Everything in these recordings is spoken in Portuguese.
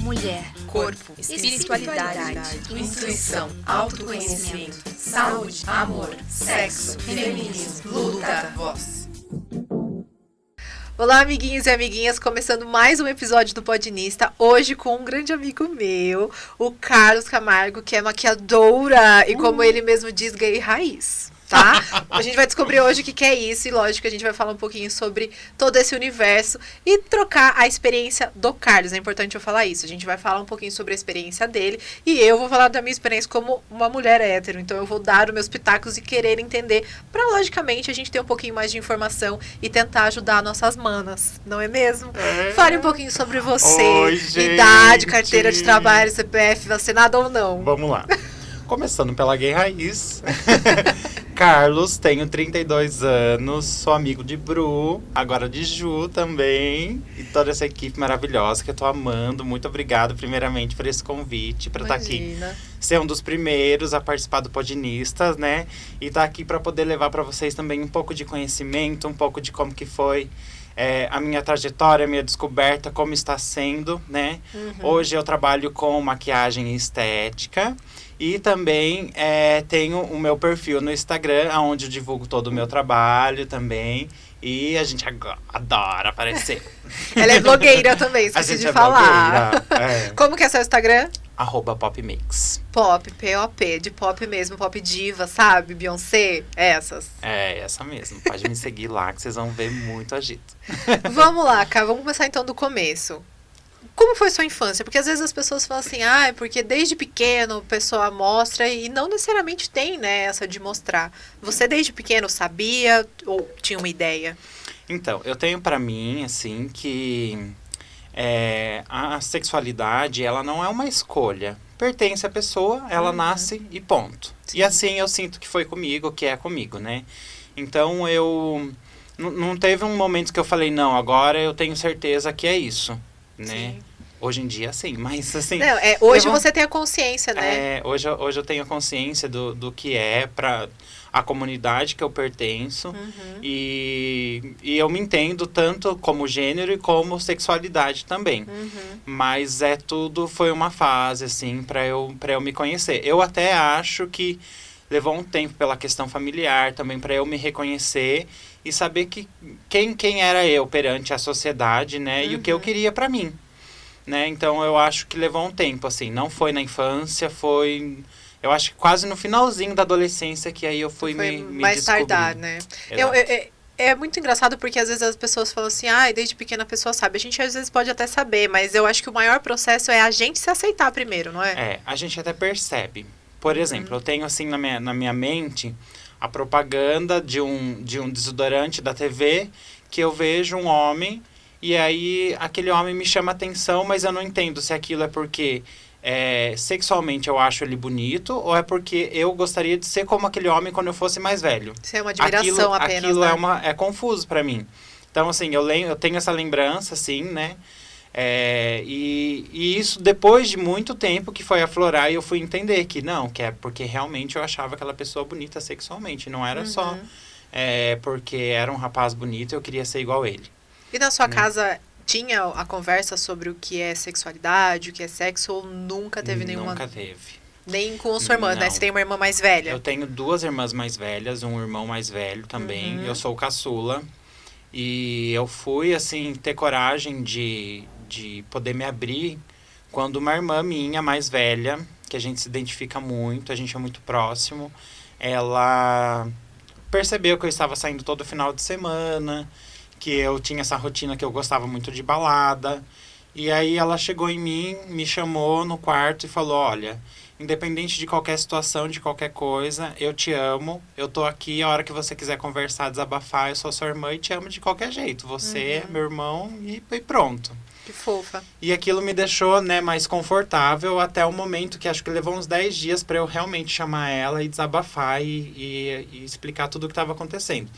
mulher, corpo, espiritualidade, intuição, autoconhecimento, saúde, amor, sexo, feminismo, luta, voz. Olá, amiguinhos e amiguinhas, começando mais um episódio do Podinista, hoje com um grande amigo meu, o Carlos Camargo, que é maquiadora e, como ele mesmo diz, gay raiz, tá? A gente vai descobrir hoje o que é isso e, lógico, a gente vai falar um pouquinho sobre todo esse universo e trocar a experiência do Carlos, é importante eu falar isso. A gente vai falar um pouquinho sobre a experiência dele e eu vou falar da minha experiência como uma mulher hétero, então eu vou dar os meus pitacos e querer entender pra, logicamente, a gente ter um pouquinho mais de informação e tentar ajudar nossas manas, não é mesmo? Fale um pouquinho sobre você. Oi, gente. Idade, carteira de trabalho, CPF, vacinado ou não. Vamos lá. Começando pela gay raiz. Carlos, tenho 32 anos, sou amigo de Bru, agora de Ju também. E toda essa equipe maravilhosa que eu tô amando. Muito obrigado, primeiramente, por esse convite, para estar aqui. Ser um dos primeiros a participar do Podinista, né? E tá aqui para poder levar para vocês também um pouco de conhecimento, um pouco de como que foi a minha trajetória, a minha descoberta, como está sendo, né? Hoje eu trabalho com maquiagem e estética. E também tenho o meu perfil no Instagram, onde eu divulgo todo o meu trabalho também. E a gente adora aparecer. Ela é blogueira também, esqueci de falar. Como que é seu Instagram? @popmix. Pop, P-O-P, de pop mesmo, pop diva, sabe? Beyoncé, essas. É, essa mesmo. Pode me seguir lá que vocês vão ver muito agito. Vamos lá, Cá, vamos começar então do começo. Como foi sua infância? Porque às vezes as pessoas falam assim, porque desde pequeno a pessoa mostra e não necessariamente tem, né, essa de mostrar. Você desde pequeno sabia ou tinha uma ideia? Então, eu tenho pra mim, assim, que a sexualidade, ela não é uma escolha. Pertence à pessoa, ela nasce e ponto. Sim. E assim eu sinto que foi comigo, que é comigo, né? Então, não teve um momento que eu falei, não, agora eu tenho certeza que é isso, né? Sim. Hoje em dia, sim, mas assim... Não, hoje você tem a consciência, né? Hoje eu tenho a consciência do que é para a comunidade que eu pertenço. E eu me entendo tanto como gênero e como sexualidade também. Mas foi uma fase, assim, para eu me conhecer. Eu até acho que levou um tempo pela questão familiar também para eu me reconhecer e saber quem era eu perante a sociedade, né? E o que eu queria para mim. Né? Então, eu acho que levou um tempo, assim. Não foi na infância, foi... Eu acho que quase no finalzinho da adolescência que aí eu fui me mais descobrir. tardar, né? É muito engraçado porque às vezes as pessoas falam assim, desde pequena a pessoa sabe. A gente às vezes pode até saber, mas eu acho que o maior processo é a gente se aceitar primeiro, não é? A gente até percebe. Por exemplo, eu tenho assim na minha mente a propaganda de um desodorante da TV que eu vejo um homem... E aí, aquele homem me chama atenção, mas eu não entendo se aquilo é porque sexualmente eu acho ele bonito ou é porque eu gostaria de ser como aquele homem quando eu fosse mais velho. Isso é uma admiração apenas, aquilo né? É confuso pra mim. Então, assim, eu tenho essa lembrança, assim, né? E isso depois de muito tempo que foi aflorar e eu fui entender que não, que é porque realmente eu achava aquela pessoa bonita sexualmente. Não era só porque era um rapaz bonito e eu queria ser igual a ele. E na sua casa tinha a conversa sobre o que é sexualidade, o que é sexo, ou nunca teve nenhuma? Nunca teve. Nem com a sua irmã, né? Você tem uma irmã mais velha? Eu tenho 2 irmãs mais velhas, um irmão mais velho também. Eu sou o caçula. E eu fui, assim, ter coragem de poder me abrir quando uma irmã minha mais velha, que a gente se identifica muito, a gente é muito próximo, ela percebeu que eu estava saindo todo final de semana, que eu tinha essa rotina que eu gostava muito de balada. E aí ela chegou em mim, me chamou no quarto e falou, olha, independente de qualquer situação, de qualquer coisa, eu te amo, eu tô aqui a hora que você quiser conversar, desabafar, eu sou sua irmã e te amo de qualquer jeito. Você é meu irmão e pronto. Que fofa. E aquilo me deixou, né, mais confortável até o momento que acho que levou uns 10 dias para eu realmente chamar ela e desabafar e explicar tudo o que estava acontecendo.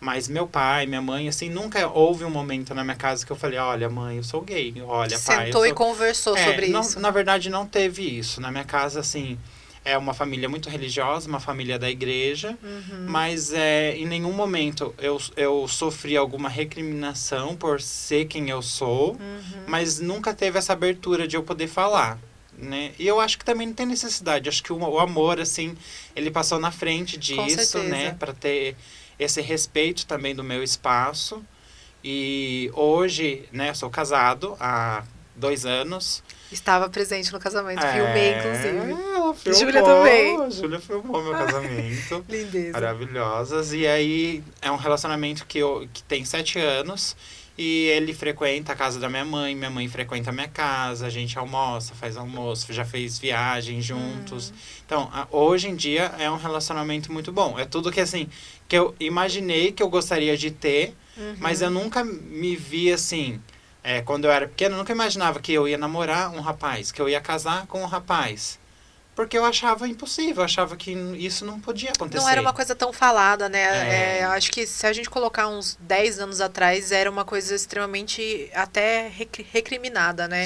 Mas meu pai, minha mãe, assim, nunca houve um momento na minha casa que eu falei, olha, mãe, eu sou gay. Olha, pai, sentou e conversou sobre isso. Na verdade, não teve isso. Na minha casa, assim, é uma família muito religiosa, uma família da igreja, mas em nenhum momento eu sofri alguma recriminação por ser quem eu sou, mas nunca teve essa abertura de eu poder falar, né? E eu acho que também não tem necessidade, acho que o amor, assim, ele passou na frente disso, né? Para ter esse respeito também do meu espaço. E hoje, né, eu sou casado há 2 anos. Estava presente no casamento, filmei, inclusive. Ela filmou, Júlia também. A Júlia filmou meu casamento. Lindeza. Maravilhosas. E aí, é um relacionamento que tem 7 anos. E ele frequenta a casa da minha mãe frequenta a minha casa. A gente almoça, faz almoço, já fez viagem juntos. Então, hoje em dia, é um relacionamento muito bom. É tudo que, assim, que eu imaginei que eu gostaria de ter. Mas eu nunca me vi, assim... quando eu era pequeno, eu nunca imaginava que eu ia namorar um rapaz, que eu ia casar com um rapaz. Porque eu achava impossível, eu achava que isso não podia acontecer. Não era uma coisa tão falada, né? Acho que se a gente colocar uns 10 anos atrás, era uma coisa extremamente até recriminada, né?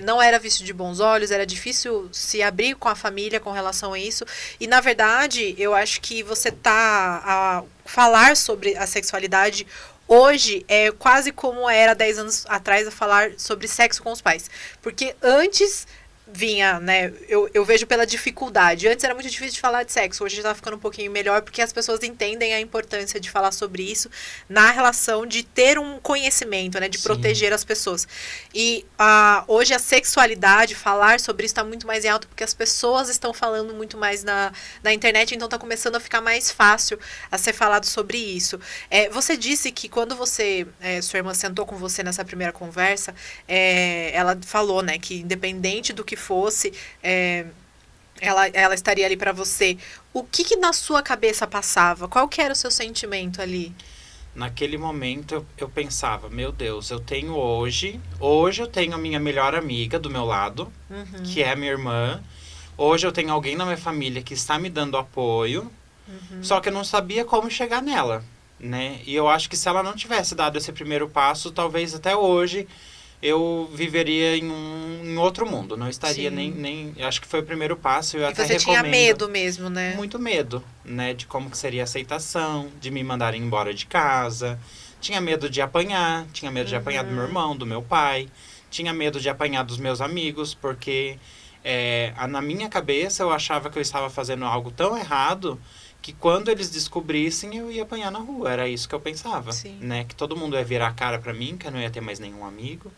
Não era visto de bons olhos, era difícil se abrir com a família com relação a isso. E, na verdade, eu acho que você a falar sobre a sexualidade hoje é quase como era 10 anos atrás a falar sobre sexo com os pais. Porque antes vinha, né, eu vejo pela dificuldade. Antes era muito difícil de falar de sexo, hoje já tá ficando um pouquinho melhor, porque as pessoas entendem a importância de falar sobre isso na relação de ter um conhecimento, né, de proteger as pessoas. E hoje a sexualidade, falar sobre isso tá muito mais em alta, porque as pessoas estão falando muito mais na internet, então tá começando a ficar mais fácil a ser falado sobre isso. Você disse que quando sua irmã sentou com você nessa primeira conversa, ela falou, né, que independente do que fosse, ela estaria ali para você. O que na sua cabeça passava? Qual que era o seu sentimento ali? Naquele momento eu pensava, meu Deus, eu tenho hoje eu tenho a minha melhor amiga do meu lado, que é a minha irmã. Hoje eu tenho alguém na minha família que está me dando apoio, só que eu não sabia como chegar nela, né? E eu acho que se ela não tivesse dado esse primeiro passo, talvez até hoje eu viveria em outro mundo, não estaria nem acho que foi o primeiro passo. Eu até recomendo. Você tinha medo mesmo, né? Muito medo, né, de como que seria a aceitação, de me mandarem embora de casa. Tinha medo de apanhar, tinha medo de apanhar do meu irmão, do meu pai, tinha medo de apanhar dos meus amigos, porque na minha cabeça eu achava que eu estava fazendo algo tão errado que quando eles descobrissem eu ia apanhar na rua. Era isso que eu pensava, né? Que todo mundo ia virar a cara pra mim, que eu não ia ter mais nenhum amigo.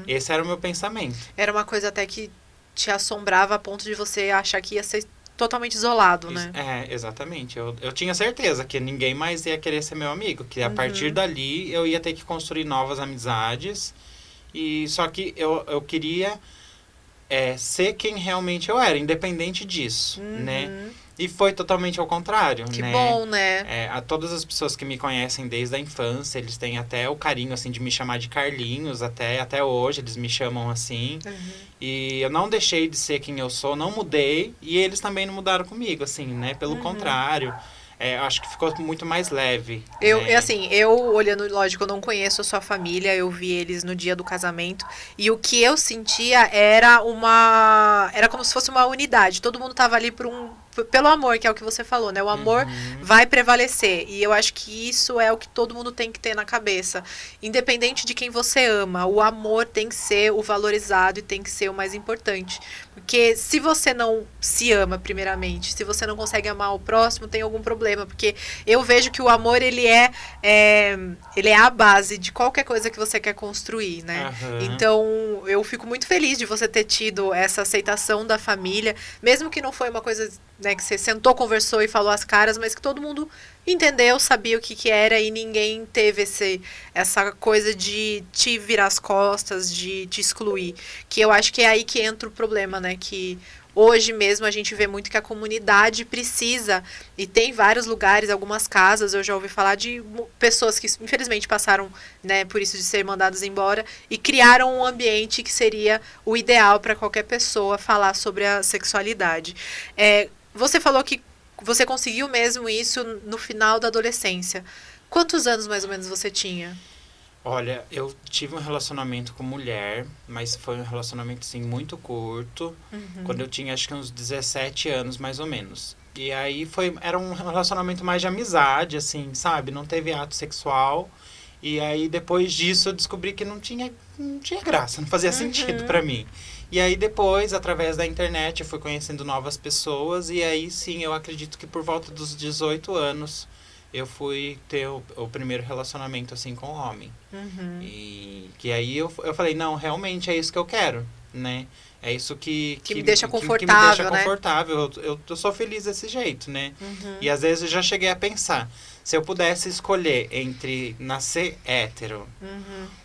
Esse era o meu pensamento. Era uma coisa até que te assombrava a ponto de você achar que ia ser totalmente isolado, né? Exatamente. Eu tinha certeza que ninguém mais ia querer ser meu amigo. Que a partir dali eu ia ter que construir novas amizades. E só que eu queria ser quem realmente eu era, independente disso, né? E foi totalmente ao contrário, que bom, né? A todas as pessoas que me conhecem desde a infância, eles têm até o carinho, assim, de me chamar de Carlinhos, até hoje eles me chamam assim. E eu não deixei de ser quem eu sou, não mudei, e eles também não mudaram comigo, assim, né? Pelo contrário. Acho que ficou muito mais leve. Eu olhando, lógico, eu não conheço a sua família, eu vi eles no dia do casamento, e o que eu sentia era como se fosse uma unidade, todo mundo tava ali pelo amor, que é o que você falou, né? O amor vai prevalecer, e eu acho que isso é o que todo mundo tem que ter na cabeça, independente de quem você ama, o amor tem que ser o valorizado e tem que ser o mais importante, porque se você não se ama primeiramente, se você não consegue amar o próximo, tem algum problema, porque eu vejo que o amor, ele é a base de qualquer coisa que você quer construir, né? Então, eu fico muito feliz de você ter tido essa aceitação da família, mesmo que não foi uma coisa, né, que você sentou, conversou e falou as caras, mas que todo mundo entendeu, sabia o que era, e ninguém teve essa coisa de te virar as costas, de te excluir, que eu acho que é aí que entra o problema, né, que hoje mesmo a gente vê muito que a comunidade precisa, e tem vários lugares, algumas casas, eu já ouvi falar de pessoas que infelizmente passaram, né, por isso de ser mandadas embora, e criaram um ambiente que seria o ideal para qualquer pessoa falar sobre a sexualidade. Você falou que você conseguiu mesmo isso no final da adolescência. Quantos anos mais ou menos você tinha? Olha, eu tive um relacionamento com mulher, mas foi um relacionamento, assim, muito curto. Quando eu tinha, acho que uns 17 anos, mais ou menos. E aí era um relacionamento mais de amizade, assim, sabe? Não teve ato sexual. E aí, depois disso, eu descobri que não tinha graça, não fazia sentido pra mim. E aí, depois, através da internet, eu fui conhecendo novas pessoas. E aí, sim, eu acredito que por volta dos 18 anos, eu fui ter o primeiro relacionamento, assim, com homem. E que aí eu falei, não, realmente é isso que eu quero, né? É isso que me deixa confortável, que me deixa né? confortável. Eu sou feliz desse jeito, né? E às vezes eu já cheguei a pensar, se eu pudesse escolher entre nascer hétero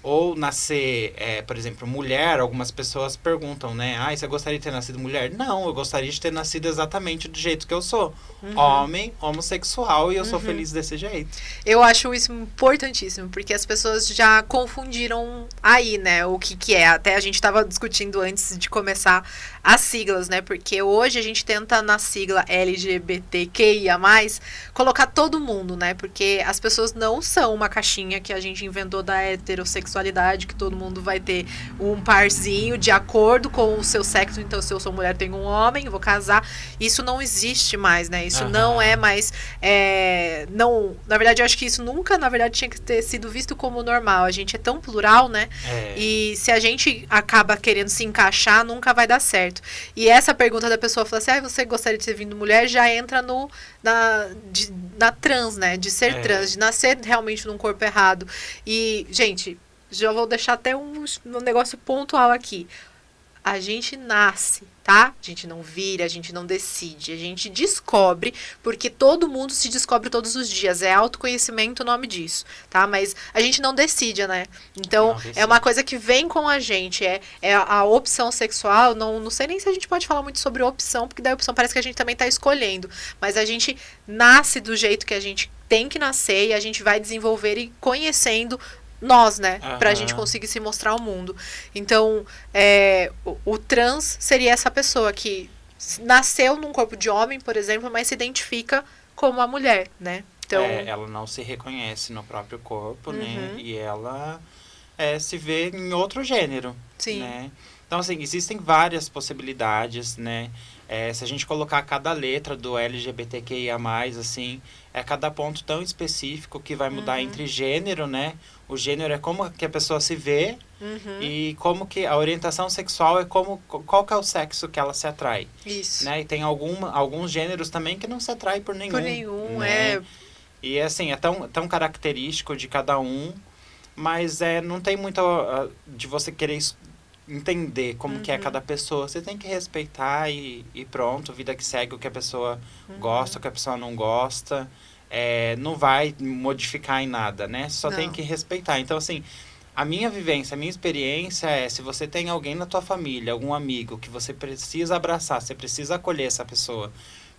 ou nascer, por exemplo, mulher, algumas pessoas perguntam, né? Ah, você gostaria de ter nascido mulher? Não, eu gostaria de ter nascido exatamente do jeito que eu sou. Homem, homossexual, e eu sou feliz desse jeito. Eu acho isso importantíssimo, porque as pessoas já confundiram aí, né, o que é. Até a gente estava discutindo antes de começar as siglas, né, porque hoje a gente tenta na sigla LGBTQIA+, colocar todo mundo, né, porque as pessoas não são uma caixinha que a gente inventou da heterossexualidade, que todo mundo vai ter um parzinho de acordo com o seu sexo. Então, se eu sou mulher, tenho um homem, vou casar. Isso não existe mais, né, isso não é mais... não, na verdade, eu acho que isso nunca, na verdade, tinha que ter sido visto como normal. A gente é tão plural, né? E se a gente acaba querendo se encaixar, nunca vai dar certo. E essa pergunta da pessoa, fala assim, você gostaria de ter vindo mulher, já entra na trans, né? De ser trans, de nascer realmente num corpo errado. E, gente, já vou deixar até um negócio pontual aqui. A gente nasce, tá? A gente não vira, a gente não decide, a gente descobre, porque todo mundo se descobre todos os dias. É autoconhecimento o nome disso, tá? Mas a gente não decide, né? Então, é uma coisa que vem com a gente, é a opção sexual. Não sei nem se a gente pode falar muito sobre opção, porque daí a opção parece que a gente também tá escolhendo. Mas a gente nasce do jeito que a gente tem que nascer e a gente vai desenvolver e conhecendo nós, né? Pra gente conseguir se mostrar ao mundo. Então, o trans seria essa pessoa que nasceu num corpo de homem, por exemplo, mas se identifica como uma mulher, né? Então, ela não se reconhece no próprio corpo, né? E ela se vê em outro gênero, né? Então, assim, existem várias possibilidades, né? Se a gente colocar cada letra do LGBTQIA+, assim, é cada ponto tão específico que vai mudar entre gênero, né? O gênero é como que a pessoa se vê e como que a orientação sexual é qual que é o sexo que ela se atrai. Isso. Né? E tem alguns gêneros também que não se atrai por nenhum. Por nenhum, né? E assim, é tão característico de cada um, mas não tem muito de você querer entender como que é cada pessoa. Você tem que respeitar e pronto, vida que segue, o que a pessoa gosta, o que a pessoa não gosta. Não vai modificar em nada, né? Só tem que respeitar. Então, assim, a minha vivência, a minha experiência se você tem alguém na tua família, algum amigo, que você precisa abraçar, você precisa acolher essa pessoa,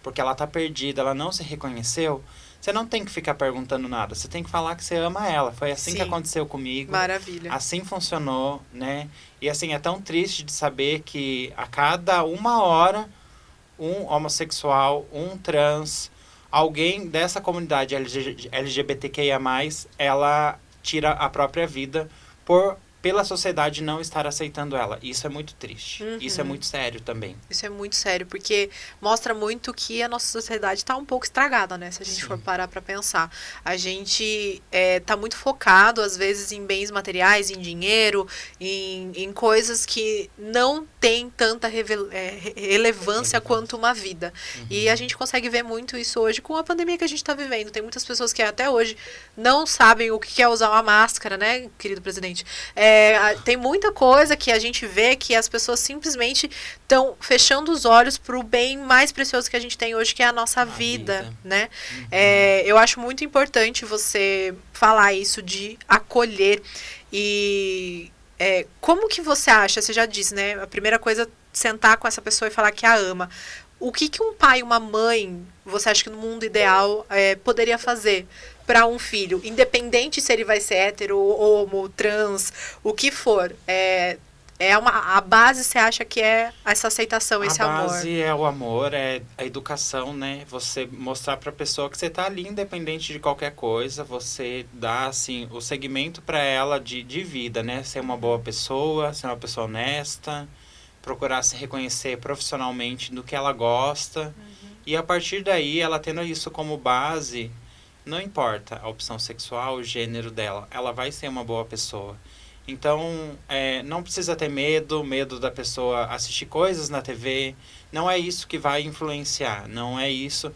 porque ela tá perdida, ela não se reconheceu, você não tem que ficar perguntando nada. Você tem que falar que você ama ela. Foi assim que aconteceu comigo. Maravilha. Assim funcionou, né? E assim, é tão triste de saber que a cada 1 hora, um homossexual, um trans, alguém dessa comunidade LGBTQIA+, ela tira a própria vida pela sociedade não estar aceitando ela. Isso é muito triste. Isso é muito sério também. Isso é muito sério, porque mostra muito que a nossa sociedade está um pouco estragada, né? Se a gente for parar para pensar. A gente tá muito focado, às vezes, em bens materiais, em dinheiro, em coisas que não tem tanta relevância quanto uma vida. E a gente consegue ver muito isso hoje com a pandemia que a gente está vivendo. Tem muitas pessoas que até hoje não sabem o que é usar uma máscara, né, querido presidente? Tem muita coisa que a gente vê que as pessoas simplesmente estão fechando os olhos para o bem mais precioso que a gente tem hoje, que é a nossa vida, né? Eu acho muito importante você falar isso de acolher. E como que você acha, você já disse, né? A primeira coisa é sentar com essa pessoa e falar que a ama. O que um pai e uma mãe, você acha que no mundo ideal poderia fazer para um filho, independente se ele vai ser hétero, homo, trans, o que for? a base, você acha que é essa aceitação, esse amor? A base é o amor, é a educação, né? Você mostrar pra pessoa que você tá ali independente de qualquer coisa. Você dá, assim, o segmento pra ela de vida, né? Ser uma boa pessoa, ser uma pessoa honesta, procurar se reconhecer profissionalmente do que ela gosta. E a partir daí, ela tendo isso como base, não importa a opção sexual, o gênero dela, ela vai ser uma boa pessoa. Então, não precisa ter medo da pessoa assistir coisas na TV. Não é isso que vai influenciar. Não é isso,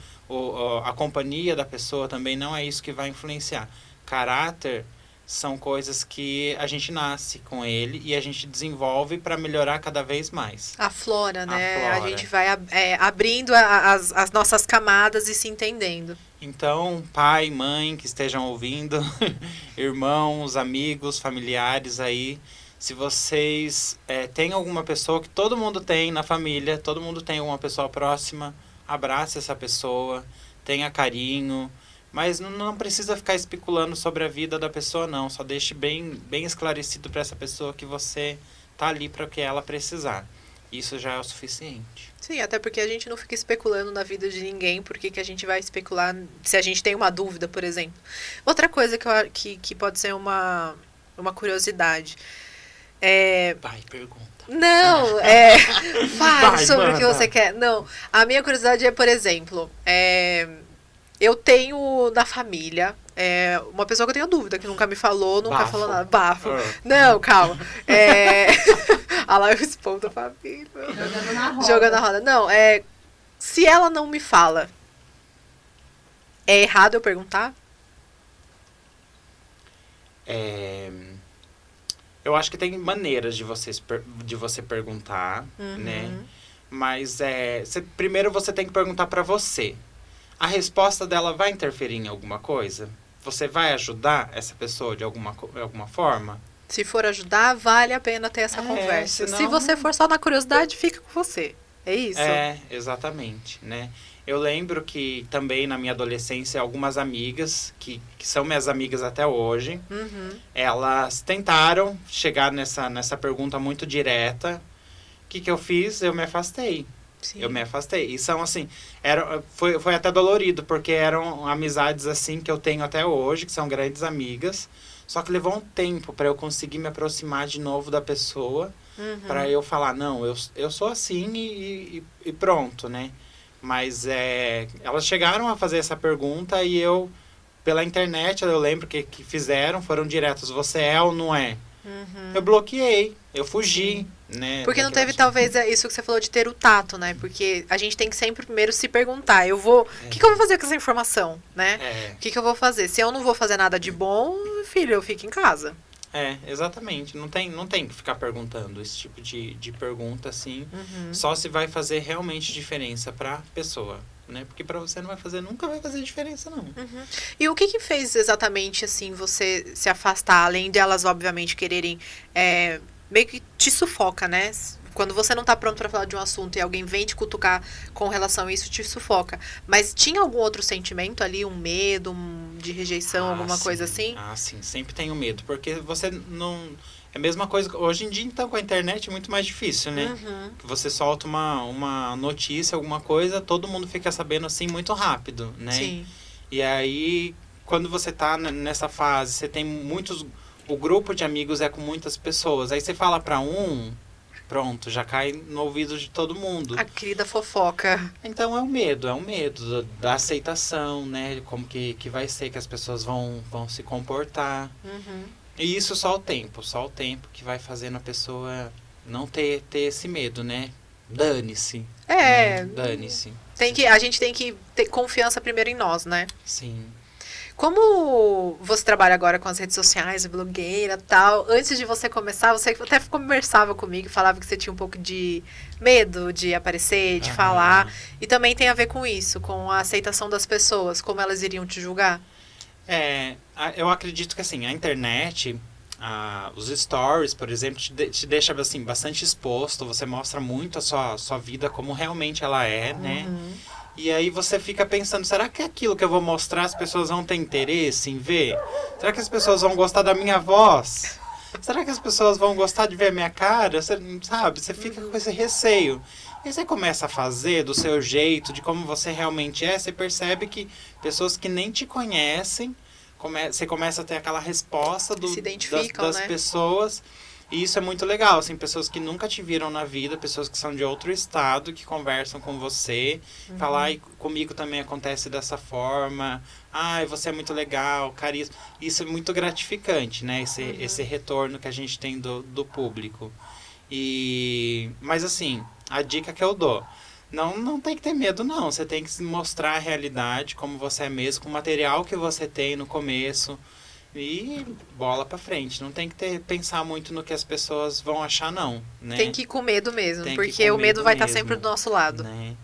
a companhia da pessoa também não é isso que vai influenciar. Caráter são coisas que a gente nasce com ele e a gente desenvolve para melhorar cada vez mais. A flora, né? A flora. A gente vai abrindo as nossas camadas e se entendendo. Então, pai, mãe que estejam ouvindo, irmãos, amigos, familiares aí, se vocês têm alguma pessoa que todo mundo tem na família, todo mundo tem uma pessoa próxima, abrace essa pessoa, tenha carinho, mas não precisa ficar especulando sobre a vida da pessoa, não. Só deixe bem esclarecido para essa pessoa que você tá ali para o que ela precisar. Isso já é o suficiente. Sim, até porque a gente não fica especulando na vida de ninguém, porque que a gente vai especular se a gente tem uma dúvida, por exemplo. Outra coisa que pode ser uma curiosidade. Vai, pergunta. Não, fale sobre o que você quer. Não, a minha curiosidade é, por exemplo, eu tenho na família uma pessoa que eu tenho dúvida, que nunca me falou, nunca falou nada. Bafo. Não, calma. Olha lá, eu expondo a família. Jogando na roda. Jogando na roda. Não, se ela não me fala, é errado eu perguntar? Eu acho que tem maneiras de você perguntar, né? Mas primeiro você tem que perguntar pra você. A resposta dela vai interferir em alguma coisa? Você vai ajudar essa pessoa de alguma forma? Se for ajudar, vale a pena ter essa conversa. Senão... Se você for só na curiosidade, fica com você. É isso? Exatamente, né? Eu lembro que também na minha adolescência, algumas amigas, que são minhas amigas até hoje, elas tentaram chegar nessa pergunta muito direta. O que eu fiz? Eu me afastei. Sim. Eu me afastei. E são assim, foi até dolorido, porque eram amizades assim que eu tenho até hoje, que são grandes amigas. Só que levou um tempo para eu conseguir me aproximar de novo da pessoa, para eu falar, não, eu sou assim e pronto, né? Mas elas chegaram a fazer essa pergunta e eu, pela internet, eu lembro que fizeram, foram diretos, você é ou não é? Eu bloqueei, eu fugi, né? Porque não teve, talvez, isso que você falou de ter o tato, né? Porque a gente tem que sempre primeiro se perguntar, o que eu vou fazer com essa informação, né? O que eu vou fazer? Se eu não vou fazer nada de bom, filho, eu fico em casa. Exatamente. Não tem que ficar perguntando esse tipo de pergunta, assim. Só se vai fazer realmente diferença pra pessoa, né? Porque pra você não vai fazer, nunca vai fazer diferença, não. E o que fez exatamente, assim, você se afastar? Além de elas, obviamente, quererem... meio que te sufoca, né? Quando você não tá pronto pra falar de um assunto e alguém vem te cutucar com relação a isso, te sufoca. Mas tinha algum outro sentimento ali? Um medo, de rejeição, alguma coisa assim? Sim. Sempre tenho medo. Porque você não... É a mesma coisa... Hoje em dia, então, com a internet é muito mais difícil, né? Que você solta uma notícia, alguma coisa, todo mundo fica sabendo, assim, muito rápido, né? Sim. E aí, quando você tá nessa fase, você tem muitos... O grupo de amigos é com muitas pessoas. Aí você fala pra pronto, já cai no ouvido de todo mundo. A querida fofoca. Então é um medo da aceitação, né? Como que vai ser que as pessoas vão se comportar. E isso só o tempo que vai fazendo a pessoa não ter esse medo, né? Dane-se. Dane-se. A gente tem que ter confiança primeiro em nós, né? Sim. Como você trabalha agora com as redes sociais, blogueira e tal, antes de você começar, você até conversava comigo e falava que você tinha um pouco de medo de aparecer, de falar. E também tem a ver com isso, com a aceitação das pessoas, como elas iriam te julgar. Eu acredito que assim, a internet, os stories, por exemplo, te deixa assim, bastante exposto, você mostra muito a sua vida como realmente ela é, né? E aí você fica pensando, será que aquilo que eu vou mostrar as pessoas vão ter interesse em ver? Será que as pessoas vão gostar da minha voz? Será que as pessoas vão gostar de ver a minha cara? Você, sabe? Você fica com esse receio. E você começa a fazer do seu jeito, de como você realmente é, você percebe que pessoas que nem te conhecem, você começa a ter aquela resposta Se identificam, das né? pessoas. E isso é muito legal, assim, pessoas que nunca te viram na vida, pessoas que são de outro estado, que conversam com você, falam, ai, comigo também acontece dessa forma, ai, você é muito legal, carisma. Isso é muito gratificante, né? Esse retorno que a gente tem do público. Mas assim, a dica que eu dou, não tem que ter medo, não. Você tem que mostrar a realidade, como você é mesmo, com o material que você tem no começo. E bola pra frente. Não tem que pensar muito no que as pessoas vão achar, não. Né? Tem que ir com medo mesmo, Tem que ir porque com o medo vai estar mesmo, sempre do nosso lado. Né?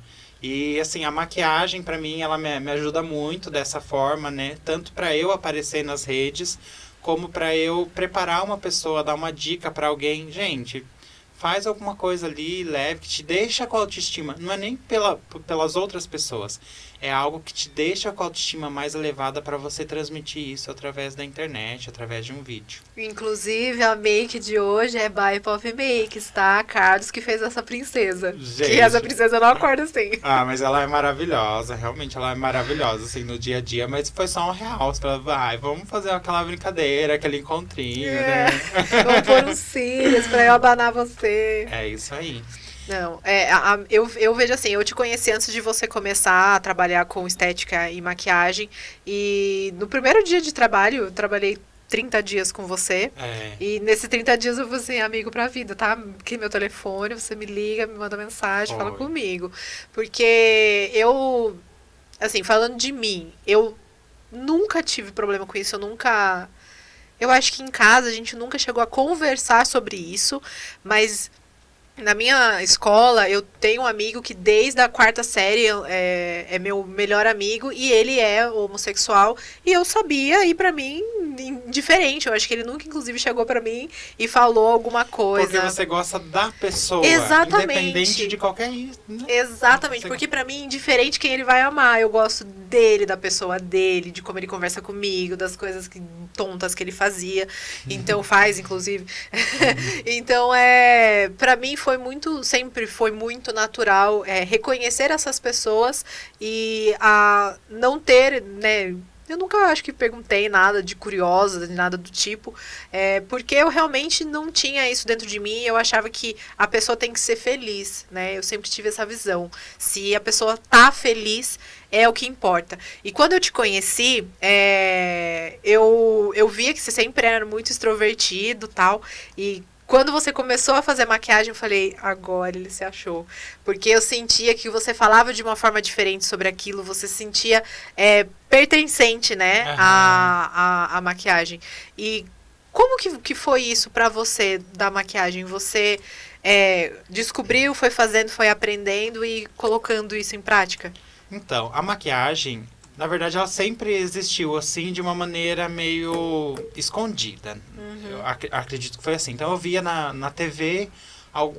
E assim, a maquiagem pra mim, ela me ajuda muito dessa forma, né? Tanto pra eu aparecer nas redes, como pra eu preparar uma pessoa, dar uma dica pra alguém. Gente, faz alguma coisa ali leve, que te deixa com a autoestima. Não é nem pelas outras pessoas. É algo que te deixa com a autoestima mais elevada para você transmitir isso através da internet, através de um vídeo. Inclusive, a make de hoje é by Pop Makes, tá? Carlos que fez essa princesa. Gente. Que essa princesa não acorda assim. Ah, mas ela é maravilhosa. Realmente ela é maravilhosa, assim, no dia a dia. Mas foi só um real. Você fala, vamos fazer aquela brincadeira, aquele encontrinho, né? Vamos pôr uns cílios pra eu abanar você. É isso aí. Não, eu vejo assim, eu te conheci antes de você começar a trabalhar com estética e maquiagem. E no primeiro dia de trabalho, eu trabalhei 30 dias com você. É. E nesses 30 dias eu falei assim, amigo pra vida, tá? Aqui meu telefone, você me liga, me manda mensagem, fala comigo. Porque eu, assim, falando de mim, eu nunca tive problema com isso, eu acho que em casa a gente nunca chegou a conversar sobre isso, mas na minha escola, eu tenho um amigo que desde a 4ª série é meu melhor amigo e ele é homossexual e eu sabia e pra mim indiferente. Eu acho que ele nunca inclusive chegou pra mim e falou alguma coisa. Porque você gosta da pessoa. Exatamente. Independente de qualquer... Né? Exatamente, porque pra mim, indiferente quem ele vai amar, eu gosto dele, da pessoa dele, de como ele conversa comigo, das coisas tontas que ele fazia, então faz, inclusive. Então, pra mim sempre foi muito natural reconhecer essas pessoas e a não ter, né, eu nunca acho que perguntei nada de curiosa, de nada do tipo, porque eu realmente não tinha isso dentro de mim, eu achava que a pessoa tem que ser feliz, né? Eu sempre tive essa visão. Se a pessoa tá feliz, é o que importa. E quando eu te conheci, eu via que você sempre era muito extrovertido e tal, e quando você começou a fazer maquiagem, eu falei, agora ele se achou. Porque eu sentia que você falava de uma forma diferente sobre aquilo, você se sentia pertencente, né, à maquiagem. E como que foi isso pra você, da maquiagem? Você descobriu, foi fazendo, foi aprendendo e colocando isso em prática? Então, a maquiagem... Na verdade, ela sempre existiu, assim, de uma maneira meio escondida. Eu acredito que foi assim. Então, eu via na TV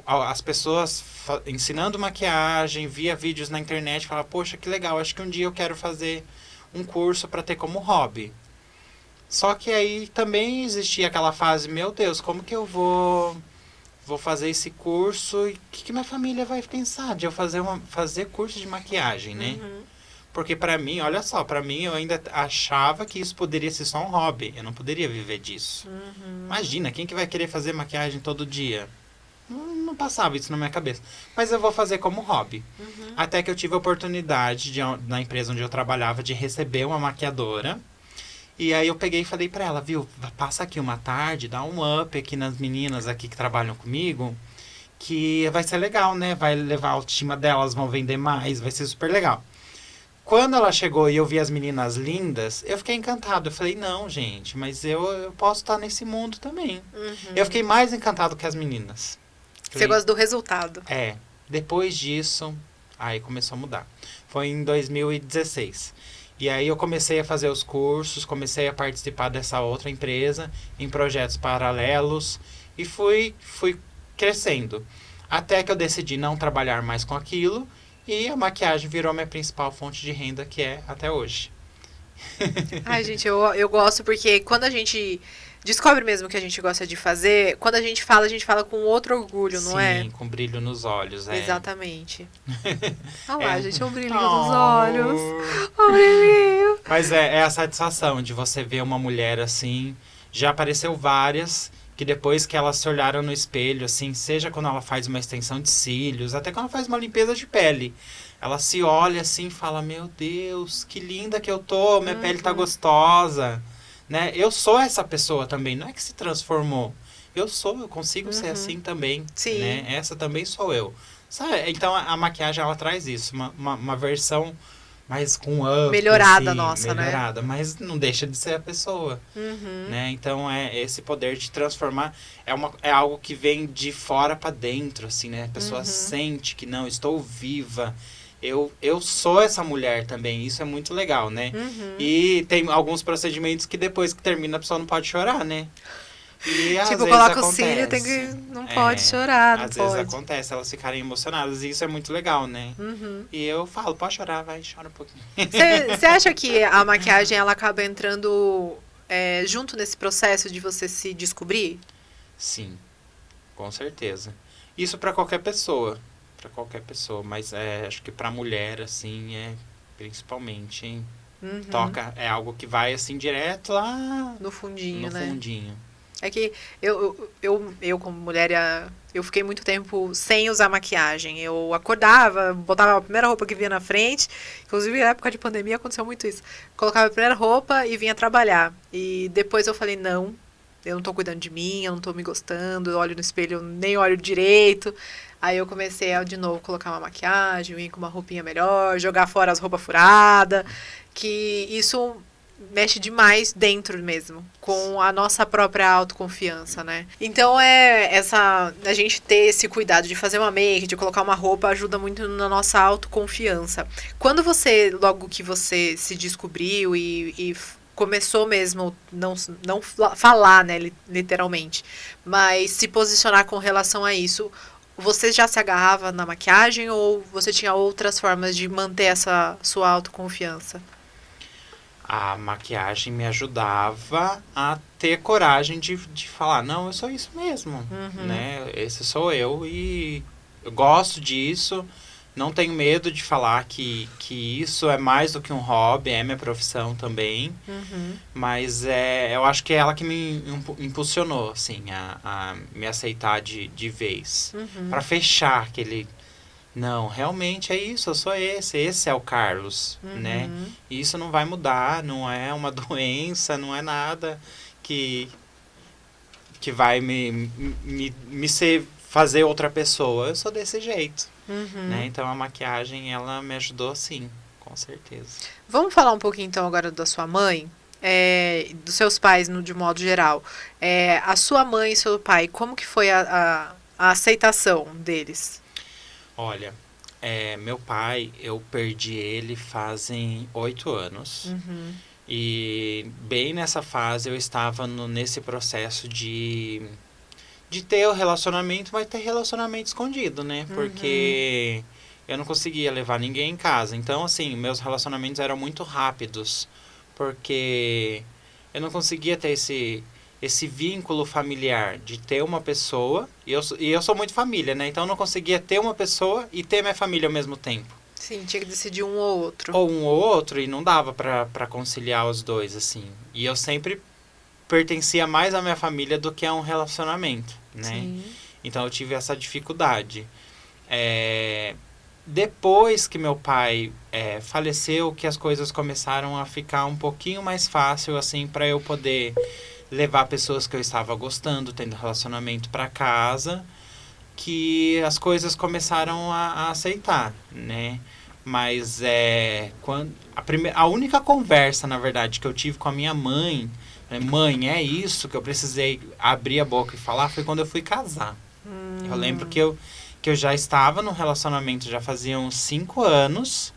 as pessoas ensinando maquiagem, via vídeos na internet, falava, poxa, que legal, acho que um dia eu quero fazer um curso para ter como hobby. Só que aí também existia aquela fase, meu Deus, como que eu vou fazer esse curso e o que minha família vai pensar de eu fazer curso de maquiagem, né? Porque pra mim, olha só, pra mim eu ainda achava que isso poderia ser só um hobby. Eu não poderia viver disso. Imagina, quem que vai querer fazer maquiagem todo dia? Não passava isso na minha cabeça. Mas eu vou fazer como hobby. Até que eu tive a oportunidade, na empresa onde eu trabalhava, de receber uma maquiadora. E aí eu peguei e falei pra ela, viu, passa aqui uma tarde, dá um up aqui nas meninas aqui que trabalham comigo, que vai ser legal, né? Vai levar a autoestima delas, vão vender mais, vai ser super legal. Quando ela chegou e eu vi as meninas lindas, eu fiquei encantado. Eu falei, não, gente, mas eu posso estar nesse mundo também. Eu fiquei mais encantado que as meninas. Você gosta do resultado. Depois disso, aí começou a mudar. Foi em 2016. E aí eu comecei a fazer os cursos, comecei a participar dessa outra empresa, em projetos paralelos, e fui crescendo. Até que eu decidi não trabalhar mais com aquilo, e a maquiagem virou minha principal fonte de renda, que é até hoje. Ai, gente, eu gosto porque quando a gente descobre mesmo o que a gente gosta de fazer, quando a gente fala com outro orgulho, não é? Sim, com brilho nos olhos, Exatamente. Olha lá, gente, o brilho nos Oh. olhos. O brilhinho. Mas é a satisfação de você ver uma mulher assim. Já apareceu várias que depois que elas se olharam no espelho, assim, seja quando ela faz uma extensão de cílios, até quando ela faz uma limpeza de pele. Ela se olha assim e fala, meu Deus, que linda que eu tô, minha pele tá gostosa. Né? Eu sou essa pessoa também, não é que se transformou. Eu consigo ser assim também. Sim. Né? Essa também sou eu. Sabe? Então a maquiagem ela traz isso, uma versão mais com up, Melhorada assim, nossa, né? melhorada, mas não deixa de ser a pessoa. Né? Então esse poder de transformar é algo que vem de fora para dentro, assim, né? A pessoa sente que não, estou viva. Eu sou essa mulher também, isso é muito legal, né? E tem alguns procedimentos que depois que termina a pessoa não pode chorar, né? E às Tipo, vezes coloca o acontece. cílio, não pode chorar, não às pode. vezes acontece, elas ficarem emocionadas e isso é muito legal, né? E eu falo, pode chorar, vai, chora um pouquinho. Você acha que a maquiagem ela acaba entrando junto nesse processo de você se descobrir? Sim, com certeza. Isso pra qualquer pessoa. Pra qualquer pessoa, mas acho que pra mulher, assim, principalmente, hein? Toca, é algo que vai, assim, direto lá No fundinho, no né? fundinho. É que eu como mulher, eu fiquei muito tempo sem usar maquiagem. Eu acordava, botava a primeira roupa que vinha na frente. Inclusive, na época de pandemia, aconteceu muito isso. Colocava a primeira roupa e vinha trabalhar. E depois eu falei, não, eu não tô cuidando de mim, eu não tô me gostando, eu olho no espelho, eu nem olho direito. Aí eu comecei a, de novo, colocar uma maquiagem, vir com uma roupinha melhor, jogar fora as roupas furadas. Que isso mexe demais dentro mesmo, com a nossa própria autoconfiança, né? Então a gente ter esse cuidado de fazer uma make, de colocar uma roupa, ajuda muito na nossa autoconfiança. Quando logo que você se descobriu e começou mesmo, não falar, né, literalmente, mas se posicionar com relação a isso, você já se agarrava na maquiagem ou você tinha outras formas de manter essa sua autoconfiança? A maquiagem me ajudava a ter coragem de falar, não, eu sou isso mesmo, né? Esse sou eu e eu gosto disso, não tenho medo de falar que isso é mais do que um hobby, é minha profissão também, mas eu acho que é ela que me impulsionou, assim, a me aceitar de vez, para fechar aquele... Não, realmente é isso, eu sou esse é o Carlos, né? E isso não vai mudar, não é uma doença, não é nada que vai me fazer outra pessoa. Eu sou desse jeito, né? Então a maquiagem, ela me ajudou sim, com certeza. Vamos falar um pouquinho então agora da sua mãe, dos seus pais de modo geral. A sua mãe e seu pai, como que foi a aceitação deles? Olha, meu pai, eu perdi ele fazem 8 anos. E bem nessa fase eu estava nesse processo de ter o relacionamento, mas ter relacionamento escondido, né? Porque eu não conseguia levar ninguém em casa. Então, assim, meus relacionamentos eram muito rápidos. Porque eu não conseguia ter esse vínculo familiar de ter uma pessoa, e eu sou muito família, né? Então eu não conseguia ter uma pessoa e ter minha família ao mesmo tempo. Sim, tinha que decidir um ou outro. Ou um ou outro, e não dava pra conciliar os dois, assim. E eu sempre pertencia mais à minha família do que a um relacionamento, né? Sim. Então eu tive essa dificuldade. Depois que meu pai faleceu, que as coisas começaram a ficar um pouquinho mais fácil, assim, pra eu poder levar pessoas que eu estava gostando, tendo relacionamento para casa, que as coisas começaram a aceitar, né? Mas quando a única conversa, na verdade, que eu tive com a minha mãe, mãe, é isso que eu precisei abrir a boca e falar, foi quando eu fui casar. Eu lembro que eu já estava num relacionamento, já fazia uns 5 anos,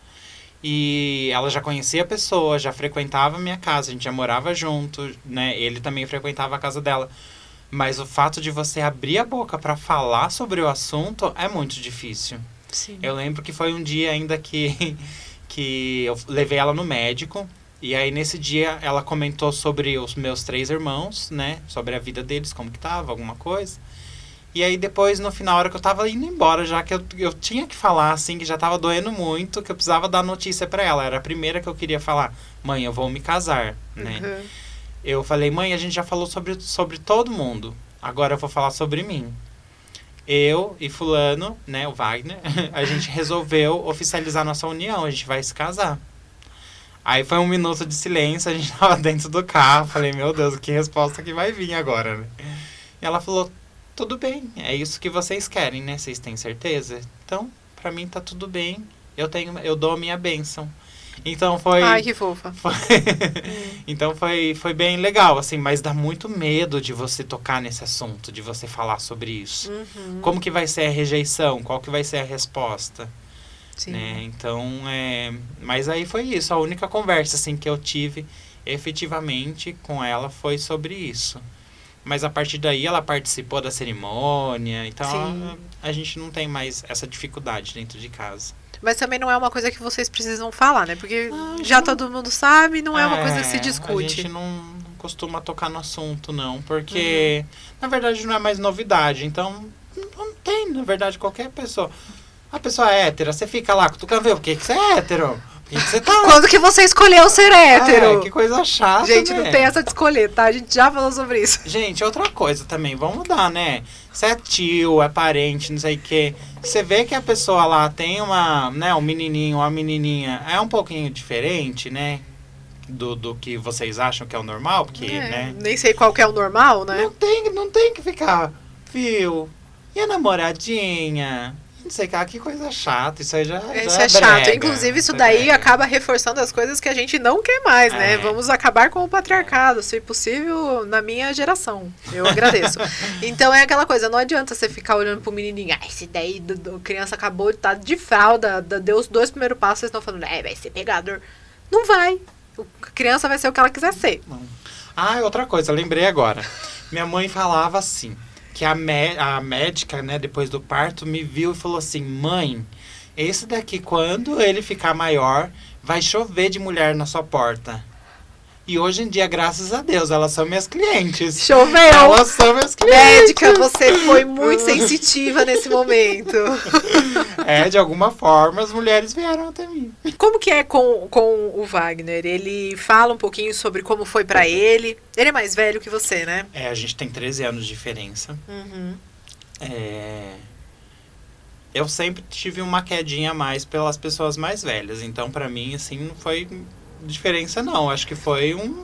e ela já conhecia a pessoa, já frequentava a minha casa, a gente já morava junto, né? Ele também frequentava a casa dela. Mas o fato de você abrir a boca para falar sobre o assunto é muito difícil. Sim. Eu lembro que foi um dia ainda que eu levei ela no médico, E aí, nesse dia, ela comentou sobre os meus 3 irmãos, né? Sobre a vida deles, como que tava, alguma coisa. E aí, depois, no final, a hora que eu tava indo embora, já que eu tinha que falar, assim, que já tava doendo muito, que eu precisava dar notícia pra ela. Era a primeira que eu queria falar. Mãe, eu vou me casar, né? Uhum. Eu falei, mãe, a gente já falou sobre todo mundo. Agora eu vou falar sobre mim. Eu e fulano, né, o Wagner, a gente resolveu oficializar nossa união. A gente vai se casar. Aí foi 1 minuto de silêncio, a gente tava dentro do carro. Falei, meu Deus, que resposta que vai vir agora, né? E ela falou, tudo bem, é isso que vocês querem, né? Vocês têm certeza? Então, pra mim tá tudo bem. Eu dou a minha bênção. Então foi... Ai, que fofa. Então foi bem legal, assim, mas dá muito medo de você tocar nesse assunto, de você falar sobre isso. Uhum. Como que vai ser a rejeição? Qual que vai ser a resposta? Sim. Né? Então, mas aí foi isso. A única conversa assim, que eu tive efetivamente com ela foi sobre isso. Mas a partir daí ela participou da cerimônia. Então a gente não tem mais essa dificuldade dentro de casa. Mas também não é uma coisa que vocês precisam falar, né? Porque já todo mundo sabe, não é uma coisa que se A discute. gente não costuma tocar no assunto, não. Porque, na verdade, não é mais novidade. Então, não tem, na verdade, qualquer pessoa. A pessoa é hétera, você fica lá, tu quer ver por que você é hétero? Por que você tá... Quando que você escolheu ser hétero? Que coisa chata, Gente, né? não tem essa de escolher, tá? A gente já falou sobre isso. Gente, outra coisa também, vamos mudar, né? Se é tio, é parente, não sei o quê. Você vê que a pessoa lá tem um menininho, uma menininha, é um pouquinho diferente, né? Do que vocês acham que é o normal, porque, né? Nem sei qual que é o normal, né? Não tem que ficar, viu? E a namoradinha? Não sei, cara, que coisa chata. Isso aí já Isso é é chato. brega, Inclusive, isso é daí brega. acaba reforçando as coisas que a gente não quer mais, né? É. Vamos acabar com o patriarcado, se possível, na minha geração. Eu agradeço. Então é aquela coisa, não adianta você ficar olhando pro menininho. Ah, esse daí, criança acabou de estar de fralda, deu os 2 primeiros passos, vocês estão falando, vai ser pegador. Não vai. A criança vai ser o que ela quiser ser. Ah, outra coisa, lembrei agora. Minha mãe falava assim, que a médica, né, depois do parto, me viu e falou assim, mãe, esse daqui, quando ele ficar maior, vai chover de mulher na sua porta. E hoje em dia, graças a Deus, elas são minhas clientes. Choveu! Elas são minhas clientes. Médica, você foi muito sensitiva nesse momento. De alguma forma, as mulheres vieram até mim. Como que é com o Wagner? Ele fala um pouquinho sobre como foi pra ele. Ele é mais velho que você, né? A gente tem 13 anos de diferença. Uhum. Eu sempre tive uma quedinha a mais pelas pessoas mais velhas. Então, pra mim, assim, não foi diferença, não. Acho que foi um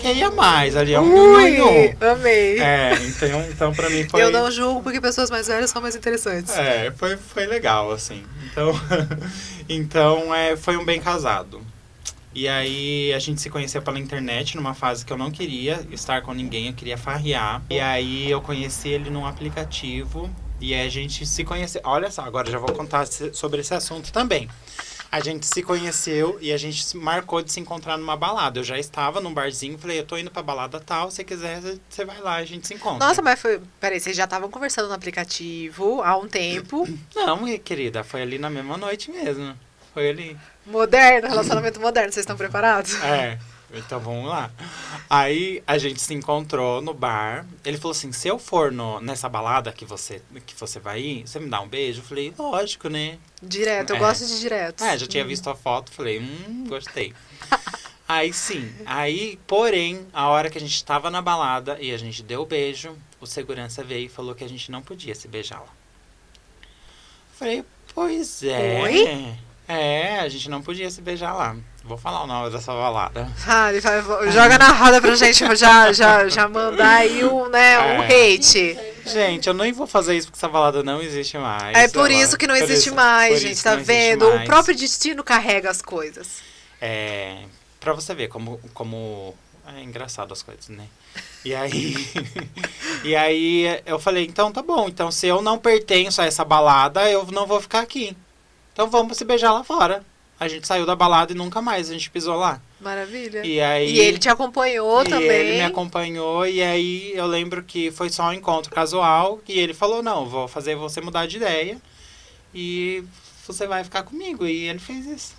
QI a mais ali. Ui, amei. Então, pra mim foi... Eu não julgo porque pessoas mais velhas são mais interessantes. Foi legal, assim. Então, foi um bem casado. E aí, a gente se conheceu pela internet, numa fase que eu não queria estar com ninguém, eu queria farrear. E aí, eu conheci ele num aplicativo e a gente se conheceu. Olha só, agora já vou contar sobre esse assunto também. A gente se conheceu e a gente marcou de se encontrar numa balada. Eu já estava num barzinho, falei, eu tô indo pra balada tal, se quiser, você vai lá, a gente se encontra. Nossa, mas peraí, vocês já estavam conversando no aplicativo há um tempo. Não, querida, foi ali na mesma noite mesmo. Foi ali. Moderno, relacionamento moderno, vocês estão preparados? Então vamos lá. Aí a gente se encontrou no bar. Ele falou assim, se eu for nessa balada que você vai ir, você me dá um beijo? Eu falei, lógico, né? Direto, eu gosto de direto. Já tinha visto a foto, falei, gostei. Aí sim, porém, a hora que a gente tava na balada e a gente deu o beijo, o segurança veio e falou que a gente não podia se beijar lá. Falei, pois é. Oi? A gente não podia se beijar lá. Vou falar o nome dessa balada. Ele joga na roda pra gente já mandar aí um hate. Gente, eu nem vou fazer isso porque essa balada não existe mais. É por isso que não existe mais, gente, tá vendo? O próprio destino carrega as coisas. Pra você ver como é engraçado as coisas, né? E aí eu falei, então tá bom. Então se eu não pertenço a essa balada, eu não vou ficar aqui. Então vamos se beijar lá fora. A gente saiu da balada e nunca mais a gente pisou lá. Maravilha. E ele te acompanhou também. Ele me acompanhou e aí eu lembro que foi só um encontro casual. E ele falou, não, vou fazer você mudar de ideia. E você vai ficar comigo. E ele fez isso.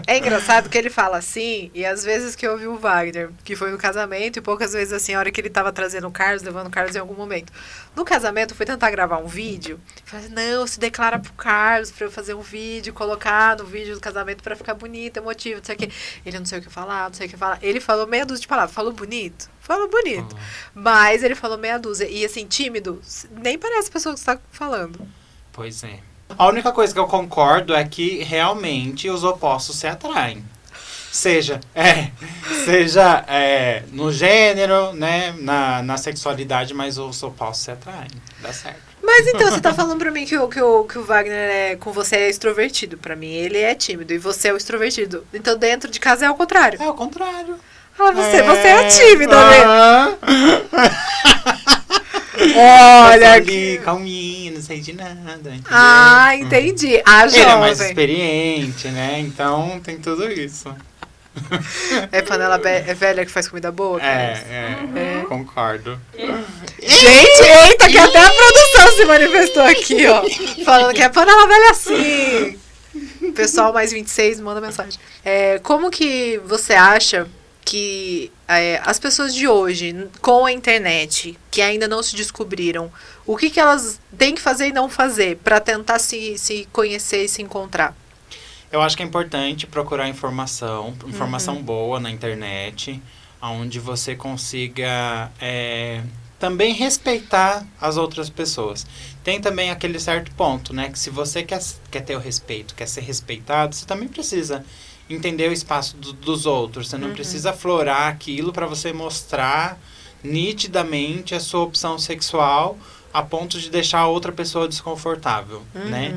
É engraçado que ele fala assim, e às vezes que eu ouvi o Wagner, que foi no casamento, e poucas vezes assim, a hora que ele tava trazendo o Carlos, levando o Carlos em algum momento. No casamento, eu fui tentar gravar um vídeo, falei, não, se declara pro Carlos pra eu fazer um vídeo, colocar no vídeo do casamento pra ficar bonito, emotivo, não sei o que. Ele não sei o que falar, não sei o que falar. Ele falou meia dúzia de palavras, falou bonito. Falou bonito. Mas ele falou meia dúzia. E assim, tímido, nem parece a pessoa que está falando. Pois é. A única coisa que eu concordo é que realmente os opostos se atraem. Seja no gênero, né, na sexualidade, mas os opostos se atraem. Dá certo. Mas então, você tá falando pra mim que o Wagner com você é extrovertido. Pra mim, ele é tímido e você é o extrovertido. Então, dentro de casa é o contrário. É o contrário. Ah, você é a tímida, né? Olha ali, calminho, não sei de nada. Entendeu? Ah, entendi. Ah, jovem. Ele é mais experiente, né? Então, tem tudo isso. É panela velha que faz comida boa? Concordo. Gente, eita, que até a produção se manifestou aqui, ó. Falando que é panela velha assim. Pessoal mais 26, manda mensagem. Como que você acha que as pessoas de hoje, com a internet, que ainda não se descobriram, o que elas têm que fazer e não fazer para tentar se conhecer e se encontrar? Eu acho que é importante procurar informação boa na internet, onde você consiga também respeitar as outras pessoas. Tem também aquele certo ponto, né, que se você quer ter o respeito, quer ser respeitado, você também precisa entender o espaço dos outros. Você não precisa aflorar aquilo para você mostrar nitidamente a sua opção sexual a ponto de deixar a outra pessoa desconfortável, né?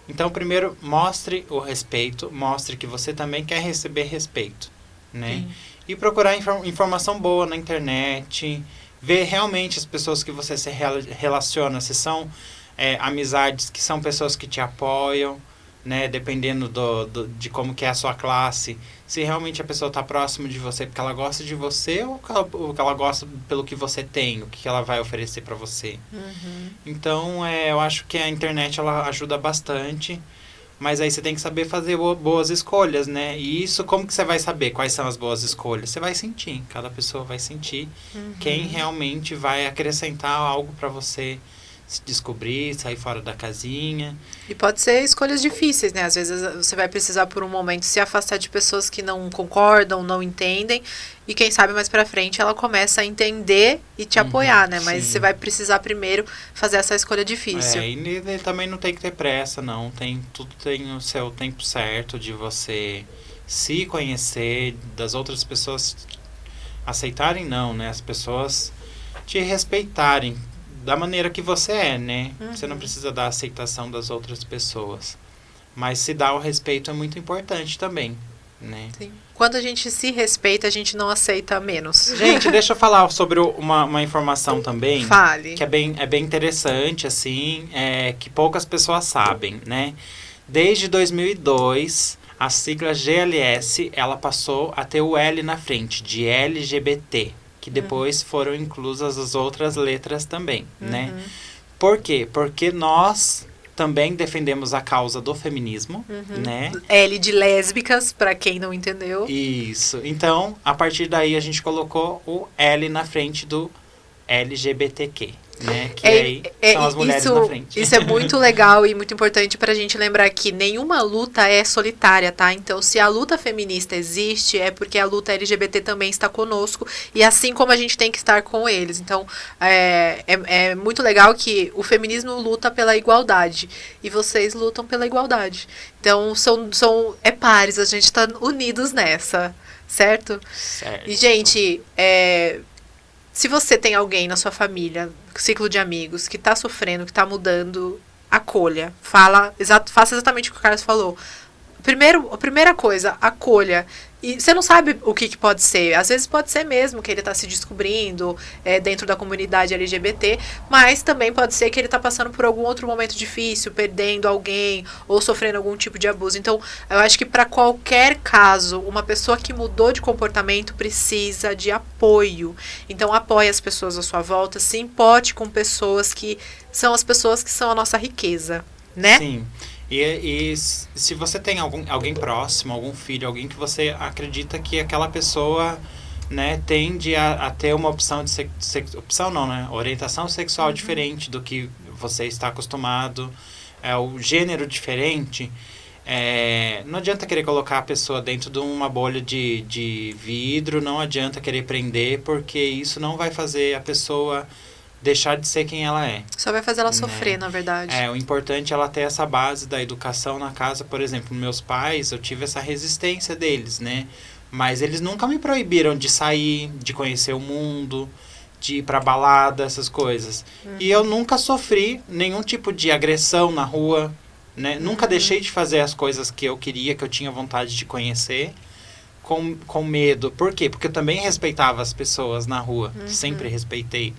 Então, primeiro, mostre o respeito, mostre que você também quer receber respeito, né? Sim. E procurar informação boa na internet, ver realmente as pessoas que você se relaciona, se são amizades que são pessoas que te apoiam, né, dependendo de como que é a sua classe, se realmente a pessoa está próxima de você porque ela gosta de você ou que ela gosta pelo que você tem, o que ela vai oferecer para você. Então, eu acho que a internet ela ajuda bastante, mas aí você tem que saber fazer boas escolhas, né? E isso, como que você vai saber quais são as boas escolhas? Você vai sentir, cada pessoa vai sentir quem realmente vai acrescentar algo para você se descobrir, sair fora da casinha. E pode ser escolhas difíceis, né? Às vezes você vai precisar por um momento se afastar de pessoas que não concordam, não entendem, e quem sabe mais pra frente ela começa a entender e te apoiar, né? Mas você vai precisar primeiro fazer essa escolha difícil. E também não tem que ter pressa, não. Tudo tem o seu tempo certo de você se conhecer, das outras pessoas aceitarem, não, né? As pessoas te respeitarem da maneira que você é, né? Você não precisa dar a aceitação das outras pessoas. Mas se dar o respeito é muito importante também, né? Sim. Quando a gente se respeita, a gente não aceita menos. Gente, deixa eu falar sobre uma informação também. Fale. Que é bem interessante, assim, que poucas pessoas sabem, né? Desde 2002, a sigla GLS, ela passou a ter o L na frente, de LGBT. Que depois foram inclusas as outras letras também, né? Por quê? Porque nós também defendemos a causa do feminismo, né? L de lésbicas, para quem não entendeu. Isso. Então, a partir daí, a gente colocou o L na frente do LGBTQ, né? Que aí são as mulheres na frente. Isso é muito legal e muito importante pra gente lembrar que nenhuma luta é solitária, tá? Então, se a luta feminista existe, é porque a luta LGBT também está conosco, e assim como a gente tem que estar com eles. Então, é muito legal que o feminismo luta pela igualdade, e vocês lutam pela igualdade. Então, são pares, a gente tá unidos nessa, certo? Certo. E, gente, se você tem alguém na sua família, ciclo de amigos, que tá sofrendo, que tá mudando, acolha. Faça exatamente o que o Carlos falou. A primeira coisa, acolha. E você não sabe o que pode ser. Às vezes pode ser mesmo que ele está se descobrindo dentro da comunidade LGBT, mas também pode ser que ele está passando por algum outro momento difícil, perdendo alguém ou sofrendo algum tipo de abuso. Então, eu acho que para qualquer caso, uma pessoa que mudou de comportamento precisa de apoio. Então, apoie as pessoas à sua volta, se importe com pessoas que são as pessoas que são a nossa riqueza, né? Sim. E se você tem alguém próximo, algum filho, alguém que você acredita que aquela pessoa, né, tende a ter uma opção de opção não, né? Orientação sexual diferente do que você está acostumado, o gênero diferente, não adianta querer colocar a pessoa dentro de uma bolha de vidro, não adianta querer prender, porque isso não vai fazer a pessoa deixar de ser quem ela é. Só vai fazer ela sofrer, na verdade. O importante é ela ter essa base da educação na casa. Por exemplo, meus pais, eu tive essa resistência deles, né? Mas eles nunca me proibiram de sair, de conhecer o mundo, de ir pra balada, essas coisas. E eu nunca sofri nenhum tipo de agressão na rua, né? Nunca deixei de fazer as coisas que eu queria, que eu tinha vontade de conhecer, com medo. Por quê? Porque eu também respeitava as pessoas na rua. Sempre respeitei.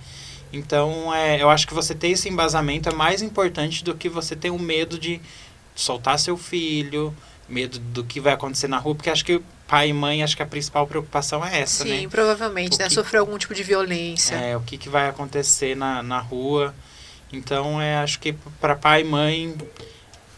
Então, eu acho que você ter esse embasamento é mais importante do que você ter um medo de soltar seu filho, medo do que vai acontecer na rua, porque acho que pai e mãe, acho que a principal preocupação é essa, né? Sim, provavelmente, né? Sofrer algum tipo de violência. O que vai acontecer na rua. Então, acho que para pai e mãe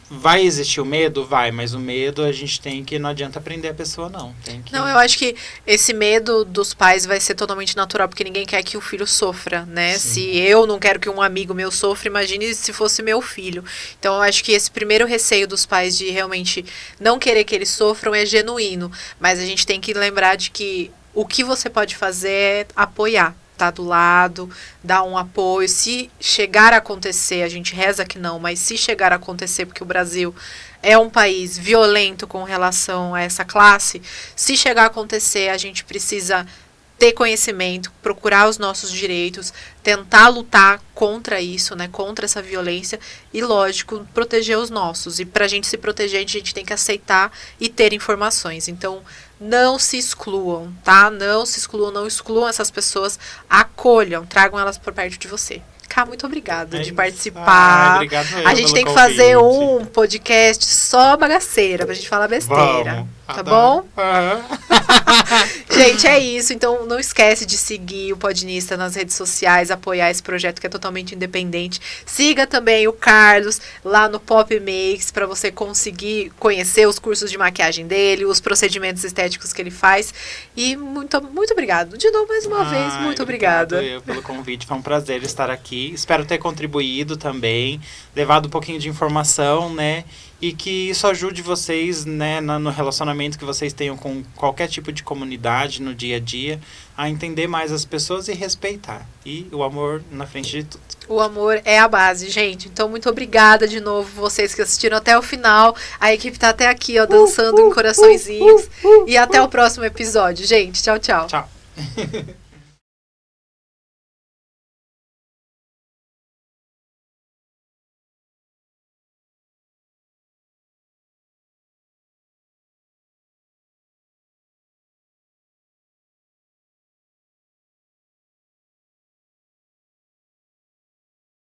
vai existir o medo? Vai, mas o medo a gente tem que, não adianta prender a pessoa, não. Não, eu acho que esse medo dos pais vai ser totalmente natural, porque ninguém quer que o filho sofra, né? Sim. Se eu não quero que um amigo meu sofra, imagine se fosse meu filho. Então, eu acho que esse primeiro receio dos pais de realmente não querer que eles sofram é genuíno, mas a gente tem que lembrar de que o que você pode fazer é apoiar. Tá do lado, dar um apoio. Se chegar a acontecer, a gente reza que não, mas se chegar a acontecer, porque o Brasil é um país violento com relação a essa classe, se chegar a acontecer, a gente precisa ter conhecimento, procurar os nossos direitos, tentar lutar contra isso, né, contra essa violência e, lógico, proteger os nossos. E pra gente se proteger, a gente tem que aceitar e ter informações. Então, não se excluam, tá? Não se excluam, não excluam essas pessoas, acolham, tragam elas por perto de você. Cá, muito obrigada de participar. Obrigado a gente tem que fazer um podcast só bagaceira, pra gente falar besteira. Vamos. Tá bom? Gente, é isso. Então, não esquece de seguir o Podinista nas redes sociais, apoiar esse projeto que é totalmente independente. Siga também o Carlos lá no Pop Makes para você conseguir conhecer os cursos de maquiagem dele, os procedimentos estéticos que ele faz. E muito, muito obrigado. De novo, mais uma vez, muito obrigada. Obrigado pelo convite. Foi um prazer estar aqui. Espero ter contribuído também, levado um pouquinho de informação, né? E que isso ajude vocês, né, no relacionamento que vocês tenham com qualquer tipo de comunidade no dia a dia, a entender mais as pessoas e respeitar. E o amor na frente de tudo. O amor é a base, gente. Então, muito obrigada de novo vocês que assistiram até o final. A equipe tá até aqui, ó, dançando em coraçõezinhos. E até o próximo episódio, gente. Tchau, tchau. Tchau.